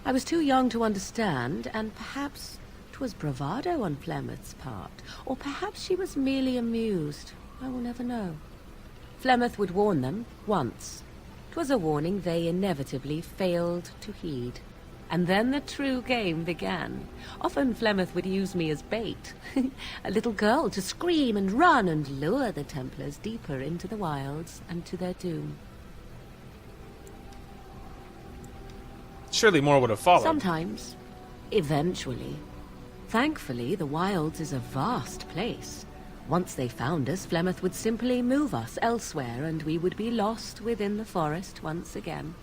I was too young to understand, and perhaps 'twas bravado on Flemeth's part, or perhaps she was merely amused. I will never know. Flemeth would warn them once. 'Twas a warning they inevitably failed to heed. And then the true game began. Often Flemeth would use me as bait. A little girl to scream and run and lure the Templars deeper into the wilds and to their doom. Surely more would have followed. Sometimes. Eventually. Thankfully, the wilds is a vast place. Once they found us, Flemeth would simply move us elsewhere, and we would be lost within the forest once again.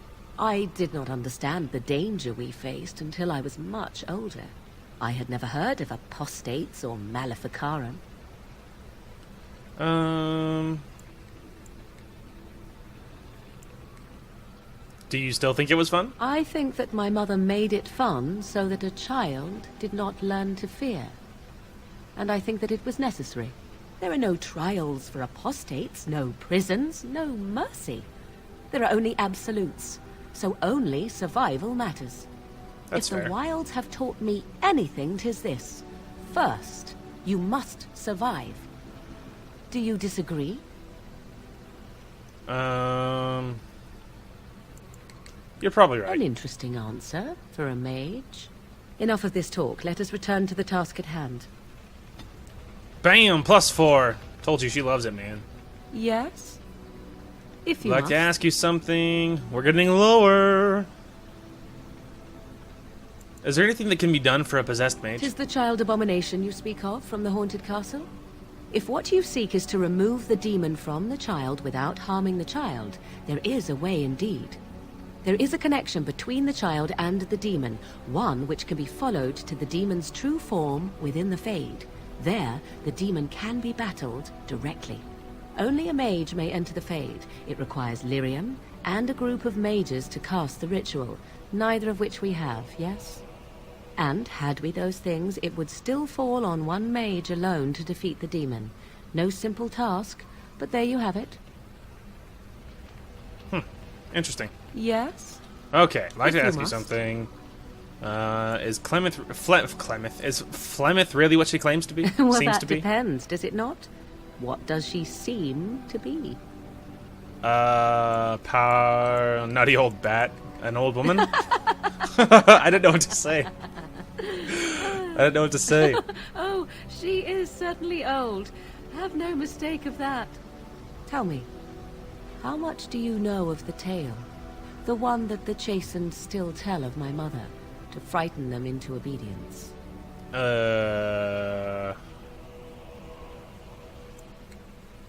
I did not understand the danger we faced until I was much older. I had never heard of apostates or maleficarum. Do you still think it was fun? I think that my mother made it fun so that a child did not learn to fear. And I think that it was necessary. There are no trials for apostates, no prisons, no mercy. There are only absolutes, so only survival matters. That's If fair. the wilds have taught me anything, 'tis this. First, you must survive. Do you disagree? You're probably right. An interesting answer for a mage. Enough of this talk. Let us return to the task at hand. Bam! +4. Told you she loves it, man. Yes? If you I'd like must. to ask you something. We're getting lower. Is there anything that can be done for a possessed mage? 'Tis the child abomination you speak of from the haunted castle? If what you seek is to remove the demon from the child without harming the child, there is a way indeed. There is a connection between the child and the demon, one which can be followed to the demon's true form within the Fade. There, the demon can be battled directly. Only a mage may enter the Fade. It requires lyrium and a group of mages to cast the ritual, neither of which we have, yes? And, had we those things, it would still fall on one mage alone to defeat the demon. No simple task, but there you have it. Interesting. Yes? Okay, I'd like to If you ask you must. something. Is is Flemeth really what she claims to be? Well, Seems that to be? depends, does it not? What does she seem to be? Power... Nutty old bat. An old woman? I didn't know what to say. I didn't know what to say. Oh, she is certainly old. Have no mistake of that. Tell me, how much do you know of the tale? The one that the chastened still tell of my mother, to frighten them into obedience.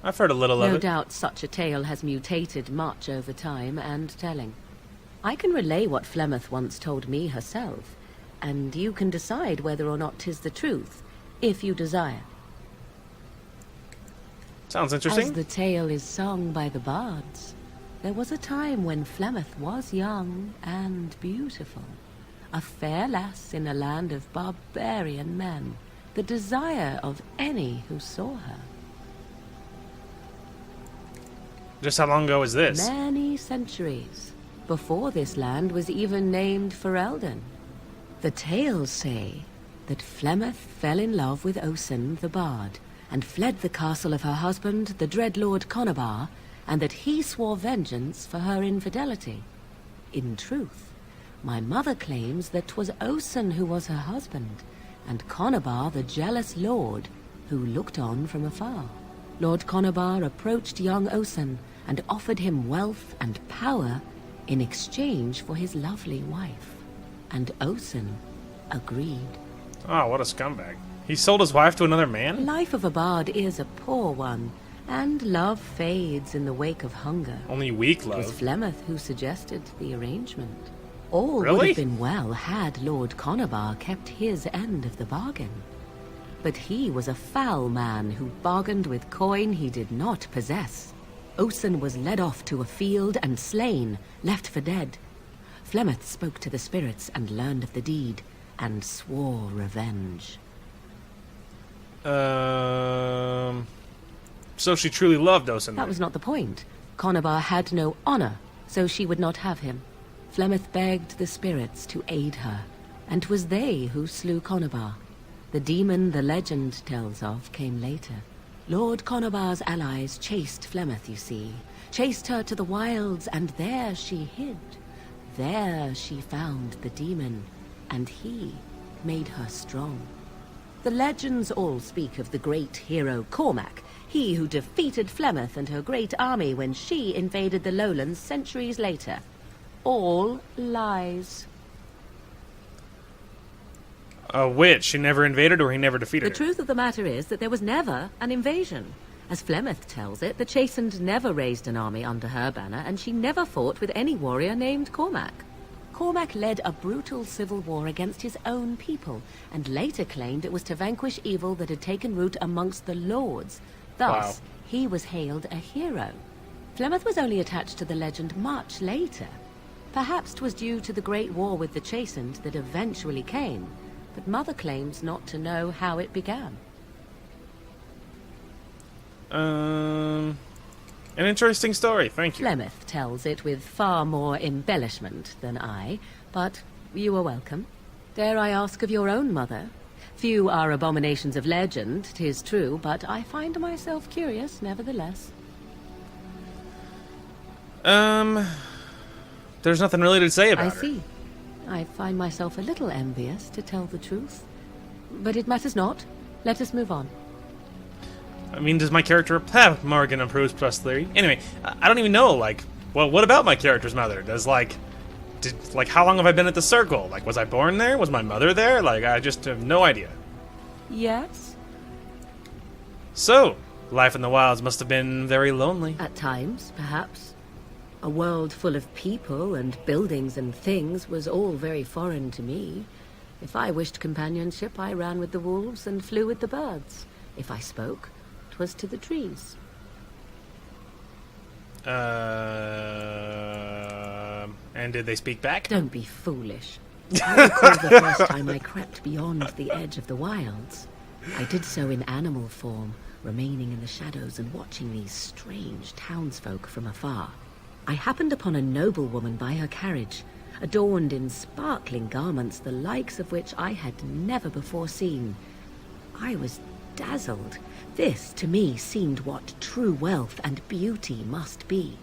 I've heard a little of No it. doubt such a tale has mutated much over time and telling. I can relay what Flemeth once told me herself, and you can decide whether or not 'tis the truth, if you desire. Sounds As interesting. the tale is sung by the bards, there was a time when Flemeth was young and beautiful. A fair lass in a land of barbarian men, the desire of any who saw her. Just how long ago was this? Many centuries, before this land was even named Ferelden. The tales say that Flemeth fell in love with Osen the bard, and fled the castle of her husband, the dread Lord Conabar, and that he swore vengeance for her infidelity. In truth, my mother claims that 'twas Osen who was her husband, and Conabar the jealous lord who looked on from afar. Lord Conabar approached young Osen and offered him wealth and power in exchange for his lovely wife. And Osen agreed. Oh, what a scumbag. He sold his wife to another man? The life of a bard is a poor one, and love fades in the wake of hunger. Only weak It was love. Flemeth who suggested the arrangement. All would Really? have been well had Lord Conabar kept his end of the bargain. But he was a foul man who bargained with coin he did not possess. Osen was led off to a field and slain, left for dead. Flemeth spoke to the spirits and learned of the deed, and swore revenge. So she truly loved Osen. That was not the point. Conabar had no honor, so she would not have him. Flemeth begged the spirits to aid her, and 'twas they who slew Conabar. The demon the legend tells of came later. Lord Conabar's allies chased Flemeth, you see. Chased her to the wilds, and there she hid. There she found the demon, and he made her strong. The legends all speak of the great hero Cormac, he who defeated Flemeth and her great army when she invaded the lowlands centuries later. All lies. A witch. She never invaded or he never defeated The her. truth of the matter is that there was never an invasion. As Flemeth tells it, the Chastened never raised an army under her banner, and she never fought with any warrior named Cormac. Cormac led a brutal civil war against his own people, and later claimed it was to vanquish evil that had taken root amongst the lords. Thus, he was hailed a hero. Flemeth was only attached to the legend much later. Perhaps 'twas due to the Great War with the Chastened that eventually came, but Mother claims not to know how it began. An interesting story, thank you. Flemeth tells it with far more embellishment than I, but you are welcome. Dare I ask of your own mother? Few are abominations of legend, 'tis true, but I find myself curious nevertheless. There's nothing really to say about her. I see. I find myself a little envious, to tell the truth. But it matters not. Let us move on. I mean, does my character have Morgan approves plus 3? Anyway, I don't even know, like, well, what about my character's mother? How long have I been at the Circle? Like, was I born there? Was my mother there? Like, I just have no idea. Yes? So, life in the wilds must have been very lonely. At times, perhaps. A world full of people and buildings and things was all very foreign to me. If I wished companionship, I ran with the wolves and flew with the birds. If I spoke, 'twas to the trees. And did they speak back? Don't be foolish. I recall the first time I crept beyond the edge of the wilds. I did so in animal form, remaining in the shadows and watching these strange townsfolk from afar. I happened upon a noblewoman by her carriage, adorned in sparkling garments, the likes of which I had never before seen. I was dazzled. This, to me, seemed what true wealth and beauty must be.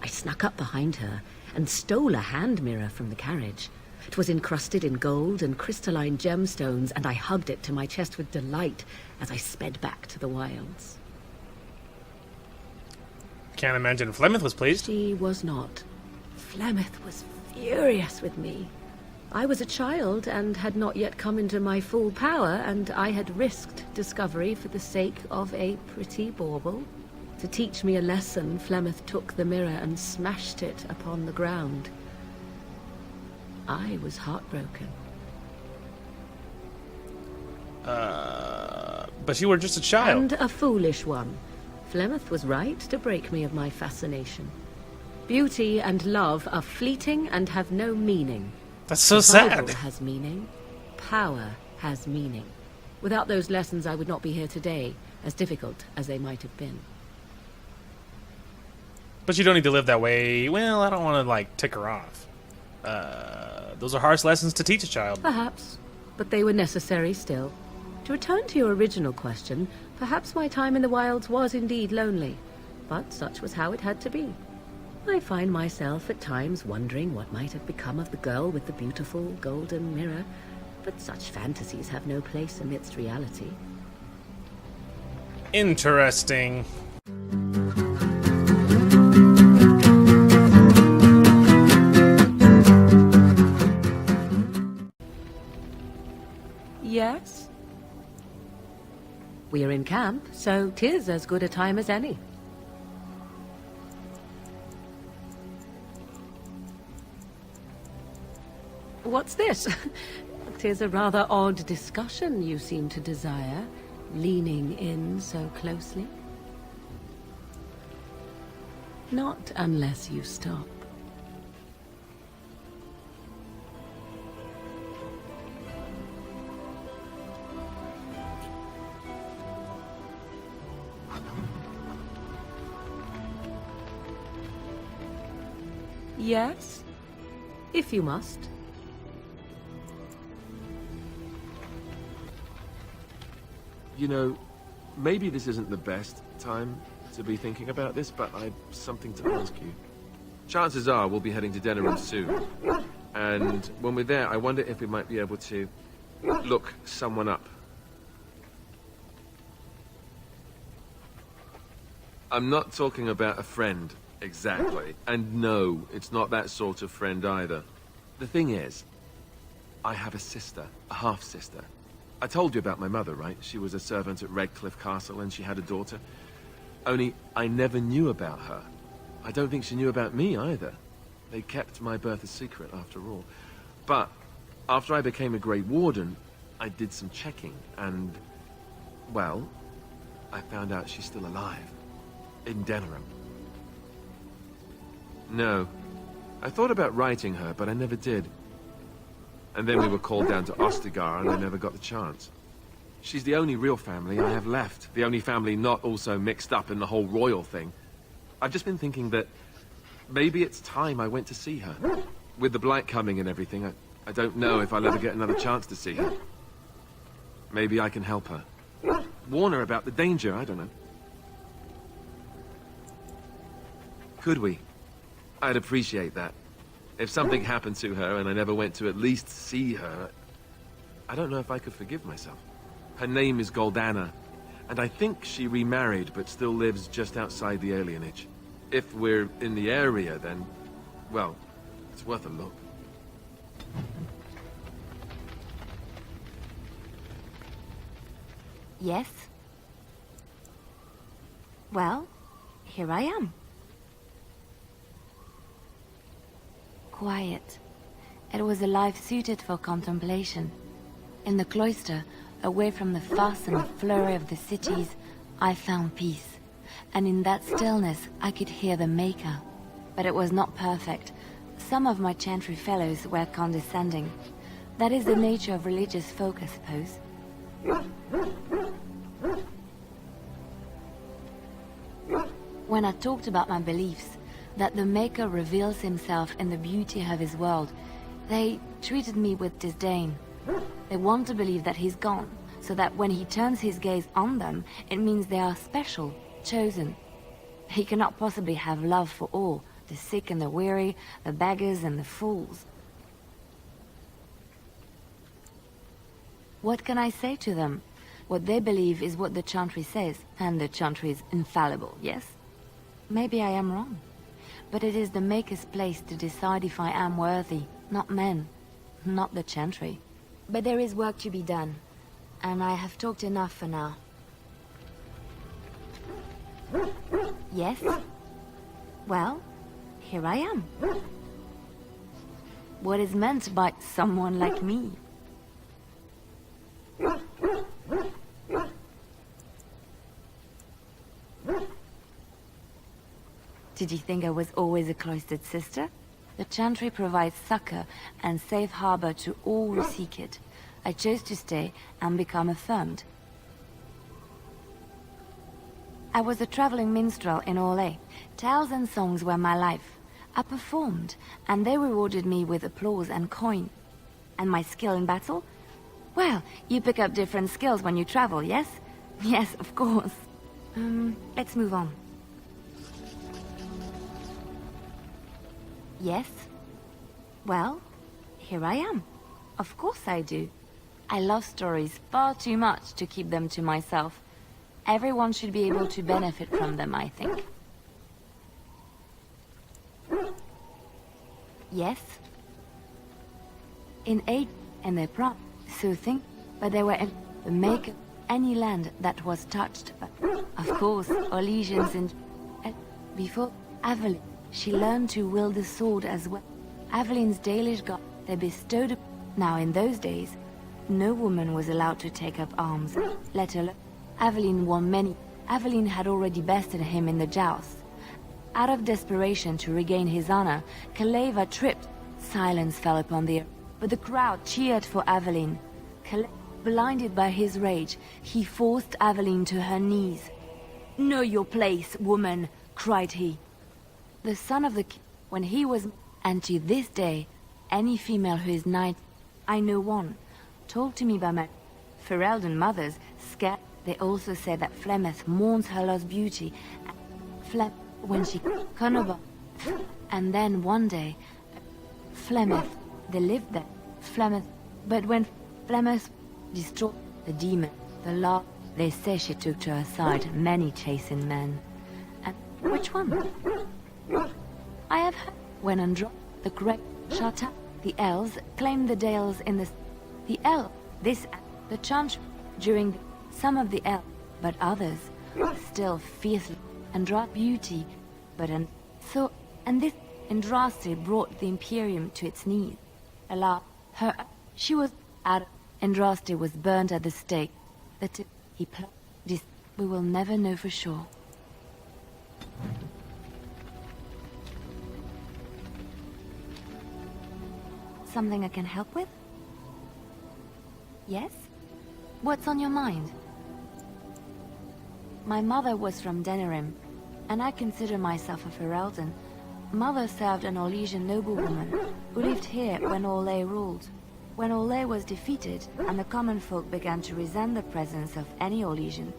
I snuck up behind her and stole a hand mirror from the carriage. It was encrusted in gold and crystalline gemstones, and I hugged it to my chest with delight as I sped back to the wilds. Can't imagine Flemeth was pleased. She was not. Flemeth was furious with me. I was a child and had not yet come into my full power, and I had risked discovery for the sake of a pretty bauble. To teach me a lesson, Flemeth took the mirror and smashed it upon the ground. I was heartbroken. But you were just a child. And a foolish one. Flemeth was right to break me of my fascination. Beauty and love are fleeting and have no meaning. That's so Survival sad. has meaning. Power has meaning. Without those lessons, I would not be here today, as difficult as they might have been. But you don't need to live that way. Well, I don't want to, like, tick her off. Those are harsh lessons to teach a child. Perhaps, but they were necessary still. To return to your original question, perhaps my time in the wilds was indeed lonely, but such was how it had to be. I find myself at times wondering what might have become of the girl with the beautiful golden mirror, but such fantasies have no place amidst reality. Interesting. Yes? We're in camp, so 'tis as good a time as any. What's this? 'Tis a rather odd discussion you seem to desire, leaning in so closely. Not unless you stop. Yes, if you must. You know, maybe this isn't the best time to be thinking about this, but I've something to ask you. Chances are we'll be heading to Denerim soon. And when we're there, I wonder if we might be able to look someone up. I'm not talking about a friend, exactly. And no, it's not that sort of friend either. The thing is, I have a sister, a half-sister. I told you about my mother, right? She was a servant at Redcliffe Castle and she had a daughter. Only, I never knew about her. I don't think she knew about me either. They kept my birth a secret after all. But, after I became a Grey Warden, I did some checking and, well, I found out she's still alive. In Denerim. No, I thought about writing her, but I never did. And then we were called down to Ostagar, and I never got the chance. She's the only real family I have left. The only family not also mixed up in the whole royal thing. I've just been thinking that maybe it's time I went to see her. With the blight coming and everything, I don't know if I'll ever get another chance to see her. Maybe I can help her. Warn her about the danger, I don't know. Could we? I'd appreciate that. If something happened to her and I never went to at least see her, I don't know if I could forgive myself. Her name is Goldana, and I think she remarried but still lives just outside the alienage. If we're in the area, then, well, it's worth a look. Yes? Well, here I am. Quiet. It was a life suited for contemplation. In the cloister, away from the fuss and flurry of the cities, I found peace. And in that stillness, I could hear the Maker. But it was not perfect. Some of my chantry fellows were condescending. That is the nature of religious folk, I suppose. When I talked about my beliefs, that the Maker reveals himself in the beauty of his world, they treated me with disdain. They want to believe that he's gone, so that when he turns his gaze on them, it means they are special, chosen. He cannot possibly have love for all, the sick and the weary, the beggars and the fools. What can I say to them? What they believe is what the Chantry says, and the Chantry is infallible, yes? Maybe I am wrong. But it is the Maker's place to decide if I am worthy, not men, not the Chantry. But there is work to be done, and I have talked enough for now. Yes? Well, here I am. What is meant by someone like me? Did you think I was always a cloistered sister? The Chantry provides succor and safe harbor to all who seek it. I chose to stay and become affirmed. I was a traveling minstrel in Orlais. Tales and songs were my life. I performed, and they rewarded me with applause and coin. And my skill in battle? Well, you pick up different skills when you travel, yes? Yes, of course. Let's move on. Yes? Well, here I am. Of course I do. I love stories far too much to keep them to myself. Everyone should be able to benefit from them, I think. Yes? In aid and their pride, so think, but they were in the Maker, any land that was touched. But of course, Orlesians and before Aveline, she learned to wield the sword as well. Aveline's Dalish god, they bestowed. Now in those days, no woman was allowed to take up arms, let alone. Aveline won many. Aveline had already bested him in the joust. Out of desperation to regain his honor, Kaleva tripped. Silence fell upon the earth, but the crowd cheered for Aveline. Blinded by his rage, he forced Aveline to her knees. "Know your place, woman," cried he. The son of the king, when he was... And to this day, any female who is knight, I know one, told to me by my Ferelden mothers, scared. They also say that Flemeth mourns her lost beauty, when she Conover. And then one day, Flemeth, they lived there, Flemeth. But when Flemeth destroyed the demon, the law, they say she took to her side many chastened men. And which one? I have heard when Andro, the great shut up, the elves claimed the dales in the the chant during some of the elves, but others still fiercely Andra beauty, but and this Andraste brought the Imperium to its knees. She was out. Andraste was burned at the stake. We will never know for sure. Something I can help with? Yes? What's on your mind? My mother was from Denerim, and I consider myself a Ferelden. Mother served an Orlesian noblewoman who lived here when Orlais ruled. When Orlais was defeated and the common folk began to resent the presence of any Orlesian,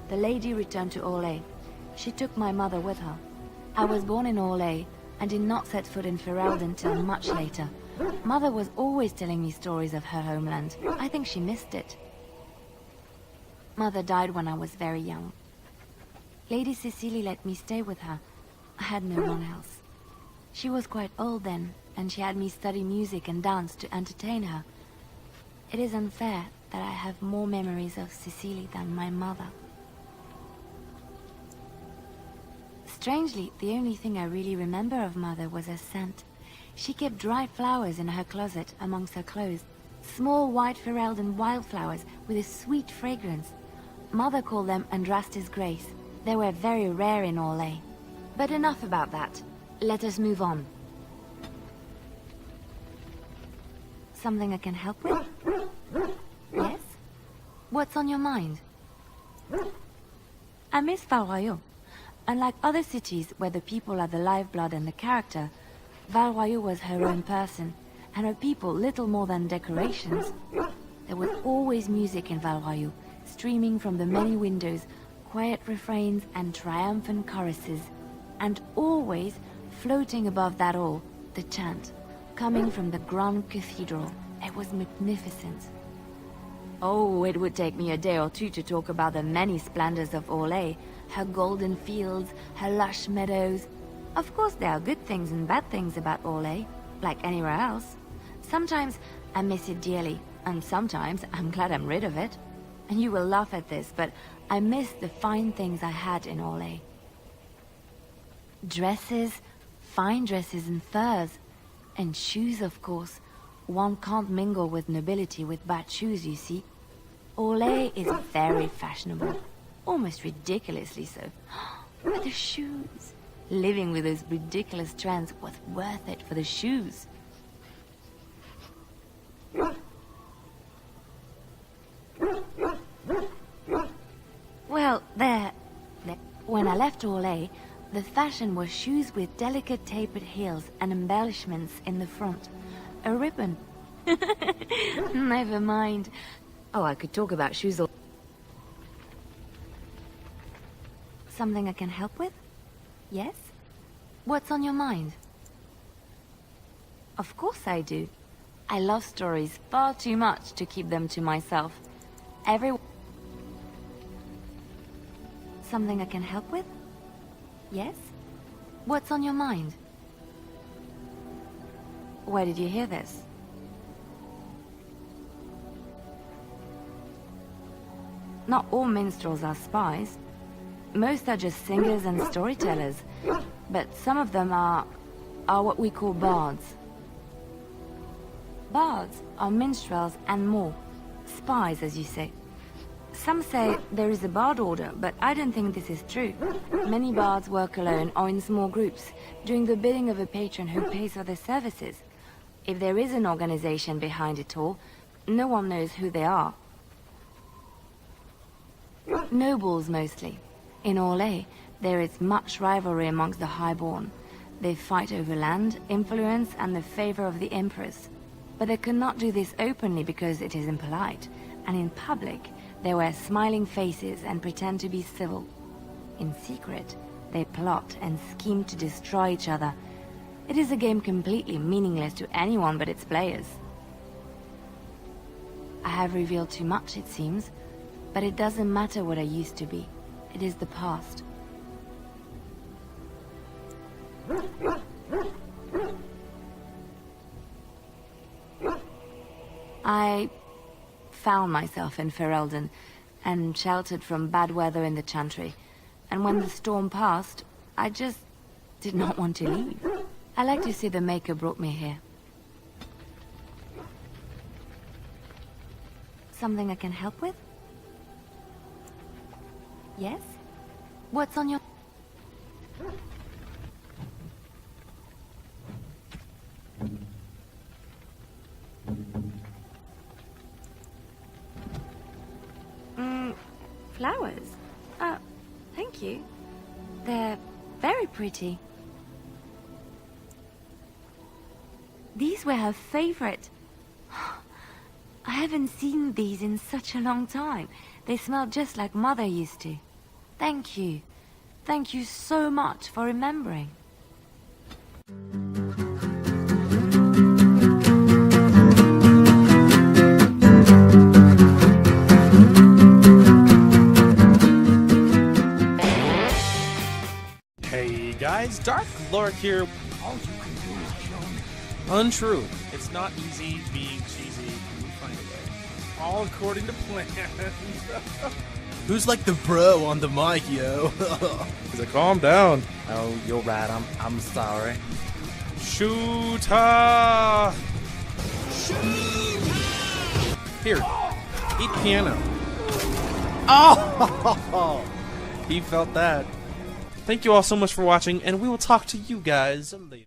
the lady returned to Orlais. She took my mother with her. I was born in Orlais and did not set foot in Ferelden till much later. Mother was always telling me stories of her homeland. I think she missed it. Mother died when I was very young. Lady Cecily let me stay with her. I had no one else. She was quite old then, and she had me study music and dance to entertain her. It is unfair that I have more memories of Cecily than my mother. Strangely, the only thing I really remember of Mother was her scent. She kept dry flowers in her closet amongst her clothes. Small white Ferelden wildflowers with a sweet fragrance. Mother called them Andraste's Grace. They were very rare in Orlais. But enough about that. Let us move on. Something I can help with? Yes? What's on your mind? I miss Val Royeaux. Unlike other cities where the people are the lifeblood and the character, Val Royeaux was her own person, and her people little more than decorations. There was always music in Val Royeaux, streaming from the many windows, quiet refrains and triumphant choruses, and always, floating above that all, the chant, coming from the Grand Cathedral. It was magnificent. Oh, it would take me a day or two to talk about the many splendors of Orlais, her golden fields, her lush meadows. Of course there are good things and bad things about Orlais, like anywhere else. Sometimes I miss it dearly, and sometimes I'm glad I'm rid of it. And you will laugh at this, but I miss the fine things I had in Orlais. Dresses, fine dresses and furs, and shoes, of course. One can't mingle with nobility with bad shoes, you see. Orlais is very fashionable, almost ridiculously so. But the shoes, living with those ridiculous trends was worth it for the shoes. Well, when I left Orlais, the fashion was shoes with delicate tapered heels and embellishments in the front. A ribbon. Never mind. Oh, I could talk about shoes all... Something I can help with? Yes? What's on your mind? Of course I do. I love stories far too much to keep them to myself. Something I can help with? Yes? What's on your mind? Where did you hear this? Not all minstrels are spies. Most are just singers and storytellers. But some of them are what we call bards. Bards are minstrels and more. Spies, as you say. Some say there is a bard order, but I don't think this is true. Many bards work alone or in small groups, doing the bidding of a patron who pays for their services. If there is an organization behind it all, no one knows who they are. Nobles, mostly. In Orlais, there is much rivalry amongst the highborn. They fight over land, influence, and the favor of the Empress. But they cannot do this openly because it is impolite, and in public, they wear smiling faces and pretend to be civil. In secret, they plot and scheme to destroy each other. It is a game completely meaningless to anyone but its players. I have revealed too much, it seems, but it doesn't matter what I used to be. It is the past. I found myself in Ferelden and sheltered from bad weather in the Chantry. And when the storm passed, I just did not want to leave. I like to see the Maker brought me here. Something I can help with? Yes? What's on your... Flowers? Thank you. They're very pretty. These were her favorite. I haven't seen these in such a long time. They smell just like Mother used to. Thank you. Thank you so much for remembering. Hey guys, Dark Lork here. All you can do is join. Untrue. It's not easy being cheesy. We find a way. All according to plan. Who's like the bro on the mic, yo? He's like, calm down. Oh, you're right. I'm sorry. Shooter! Here, eat piano. Oh! He felt that. Thank you all so much for watching, and we will talk to you guys later.